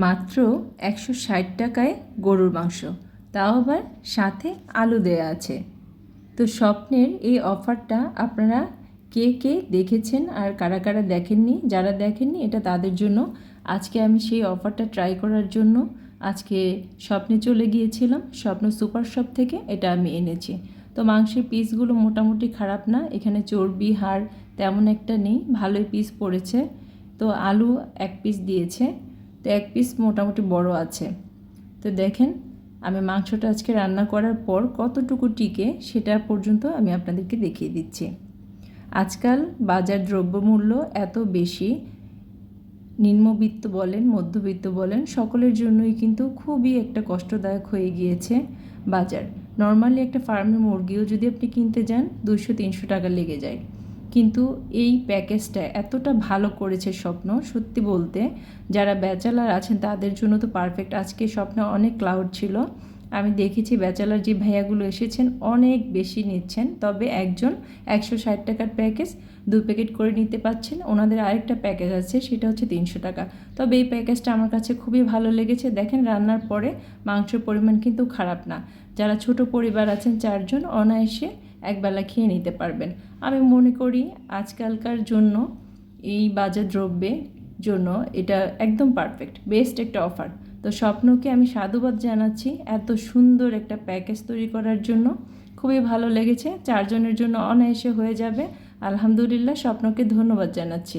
মাত্র 160 টাকায় গরুর মাংস, তাও আবার সাথে আলু দেয়া আছে। তো স্বপ্নের এই অফারটা আপনারা কে কে দেখেছেন আর কারা কারা দেখেননি? যারা দেখেননি এটা তাদের জন্য। আজকে আমি সেই অফারটা ট্রাই করার জন্য আজকে স্বপ্নে চলে গিয়েছিলাম। স্বপ্ন সুপার শপ থেকে এটা আমি এনেছি। তো মাংসের পিসগুলো মোটামুটি খারাপ না, এখানে চর্বি হাড় তেমন একটা নেই, ভালোই পিস পড়েছে। তো আলু 1 পিস দিয়েছে, তো 1 পিস মোটামুটি বড় আছে। তো দেখেন আমি মাংসটা আজকে রান্না করার পর কতটুকু টিকে সেটা পর্যন্ত আমি আপনাদেরকে দেখিয়ে দিচ্ছি। আজকাল বাজার দ্রব্যমূল্য এত বেশি, নিম্নবিত্ত বলেন মধ্যবিত্ত বলেন সকলের জন্যই কিন্তু খুবই একটা কষ্টদায়ক হয়ে গিয়েছে বাজার। নর্মালি একটা ফার্মের মুরগিও যদি আপনি কিনতে যান 200-300 টাকা লেগে যায়, কিন্তু এই প্যাকেজটা এতটা ভালো করেছে স্বপ্ন, সত্যি বলতে যারা ব্যাচেলার আছেন তাদের জন্য তো পারফেক্ট। আজকে স্বপ্নে অনেক ক্লাউড ছিল, আমি দেখেছি ব্যাচেলার যে ভাইয়াগুলো এসেছেন অনেক বেশি নিচ্ছেন, তবে একজন 160 টাকার প্যাকেজ 2 প্যাকেট করে নিতে পারছেন। ওনাদের আরেকটা প্যাকেজ আছে সেটা হচ্ছে 300 টাকা। তবে এই প্যাকেজটা আমার কাছে খুবই ভালো লেগেছে। দেখেন রান্নার পরে মাংসের পরিমাণ কিন্তু খারাপ না। যারা ছোট পরিবার আছেন 4 জন অনায়াসে একবেলা খেয়ে নিতে পারবেন। আমি মনে করি আজকালকার জন্য এই বাজার দ্রব্যের জন্য এটা একদম পারফেক্ট, বেস্ট একটা অফার। তো স্বপ্নকে আমি সাধুবাদ জানাচ্ছি এত সুন্দর একটা প্যাকেজ তৈরি করার জন্য। খুবই ভালো লেগেছে, 4 জনের জন্য অনায়াসে হয়ে যাবে। আলহামদুলিল্লাহ, স্বপ্নকে ধন্যবাদ জানাচ্ছি।